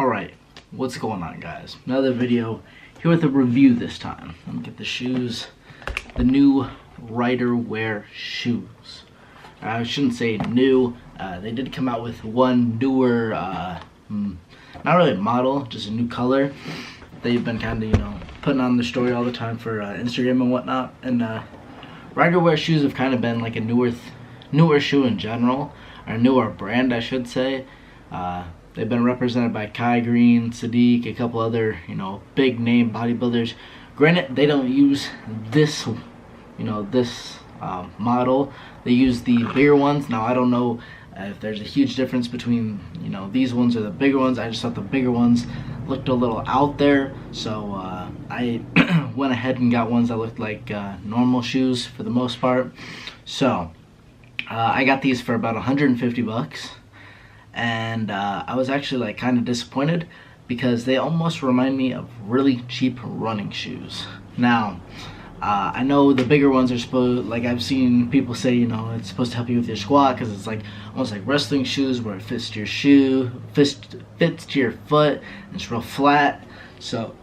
Alright, what's going on, guys? Another video here with a review this time. Let me get the shoes, the new Ryderwear shoes. I shouldn't say new, they did come out with one newer, not really a model, just a new color. They've been kind of, putting on the story all the time for Instagram and whatnot. And Ryderwear shoes have kind of been like a newer shoe in general, or a newer brand, I should say. They've been represented by Kai Green, Sadiq, a couple other, big name bodybuilders. Granted, they don't use this, this model. They use the bigger ones. Now, I don't know if there's a huge difference between, these ones or the bigger ones. I just thought the bigger ones looked a little out there. So I went ahead and got ones that looked like normal shoes for the most part. So I got these for about 150 bucks. And I was actually like kind of disappointed because they almost remind me of really cheap running shoes. Now, I know the bigger ones are supposed, like I've seen people say, it's supposed to help you with your squat because it's like almost like wrestling shoes where it fits to your shoe, fits to your foot, and it's real flat. So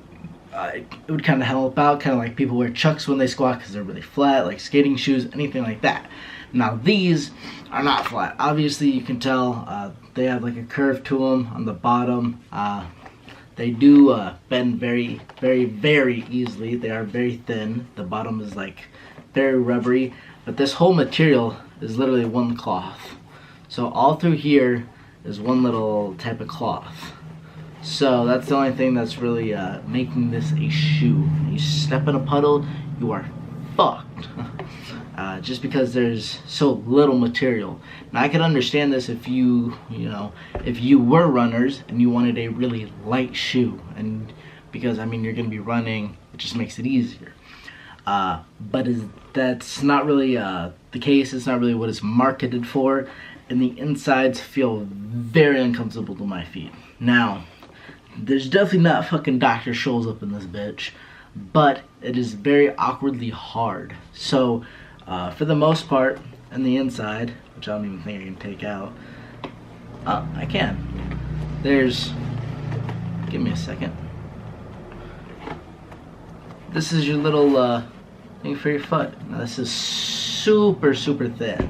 it would kind of help out, kind of like people wear Chucks when they squat because they're really flat, like skating shoes, anything like that. Now these are not flat. Obviously you can tell they have like a curve to them on the bottom. They do bend very, very, very easily. They are very thin. The bottom is like very rubbery. But this whole material is literally one cloth. So all through here is one little type of cloth. So that's the only thing that's really making this a shoe. You step in a puddle, you are fucked. Just because there's so little material. Now I could understand this if if you were runners and you wanted a really light shoe, and because you're gonna be running, it just makes it easier. But that's not really the case. It's not really what it's marketed for, and the insides feel very uncomfortable to my feet. Now, there's definitely not fucking Dr. Scholl's up in this bitch, but it is very awkwardly hard. So for the most part, on the inside, which I don't even think I can take out. I can. Give me a second. This is your little thing for your foot. Now this is super, super thin.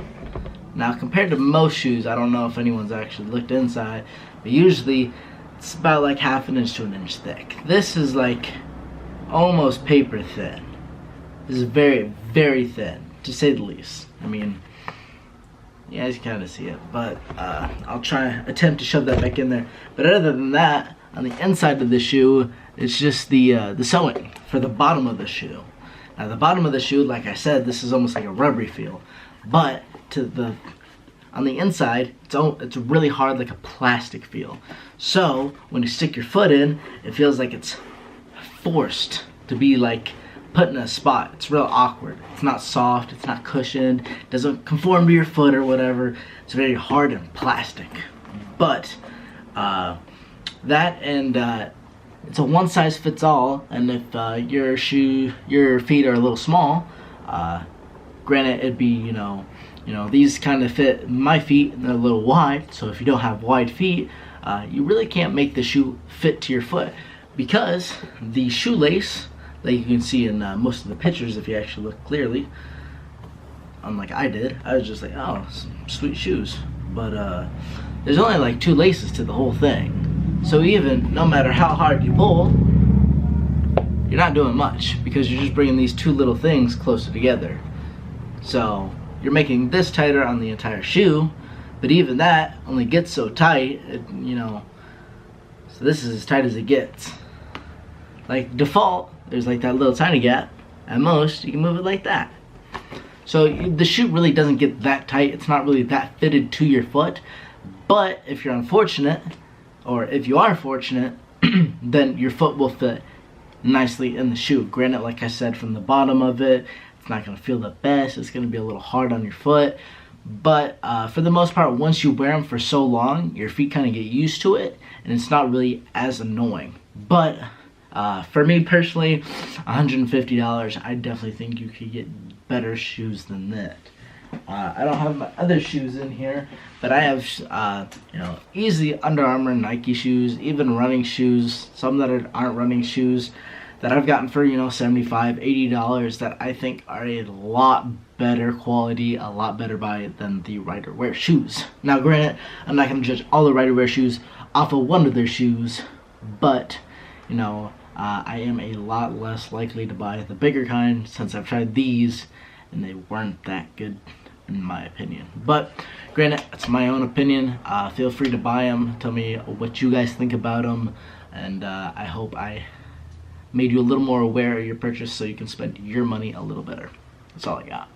Now compared to most shoes, I don't know if anyone's actually looked inside, but usually it's about like half an inch to an inch thick. This is like almost paper thin. This is very, very thin, to say the least. Yeah, you can kind of see it, but I'll attempt to shove that back in there. But other than that, on the inside of the shoe, it's just the sewing for the bottom of the shoe. Now the bottom of the shoe, like I said, this is almost like a rubbery feel, but on the inside, it's really hard, like a plastic feel. So when you stick your foot in, it feels like it's forced to be like put in a spot. It's real awkward. It's not soft, it's not cushioned, it doesn't conform to your foot or whatever. It's very hard and plastic. But that and it's a one size fits all, and if your feet are a little small, granted it'd be these kind of fit my feet and they're a little wide, so if you don't have wide feet, you really can't make the shoe fit to your foot, because the shoelace, like you can see in most of the pictures if you actually look clearly, unlike I did, I was just like, oh, some sweet shoes. But there's only like 2 laces to the whole thing. So even no matter how hard you pull, you're not doing much, because you're just bringing these 2 little things closer together. So you're making this tighter on the entire shoe, but even that only gets so tight, so this is as tight as it gets. Like default, there's like that little tiny gap. At most, you can move it like that. So the shoe really doesn't get that tight. It's not really that fitted to your foot. But if you're unfortunate, or if you are fortunate, then your foot will fit nicely in the shoe. Granted, like I said, from the bottom of it, it's not going to feel the best. It's going to be a little hard on your foot. But for the most part, once you wear them for so long, your feet kind of get used to it, and it's not really as annoying. But for me personally, $150, I definitely think you could get better shoes than that. I don't have my other shoes in here, but I have, you know, easy Under Armour, Nike shoes, even running shoes, some that aren't running shoes that I've gotten for, you know, $75, $80 that I think are a lot better quality, a lot better buy than the Ryderwear shoes. Now, granted, I'm not going to judge all the Ryderwear shoes off of one of their shoes, but, you know, I am a lot less likely to buy the bigger kind since I've tried these and they weren't that good in my opinion. But granted, it's my own opinion. Feel free to buy them. Tell me what you guys think about them, and I hope I made you a little more aware of your purchase so you can spend your money a little better. That's all I got.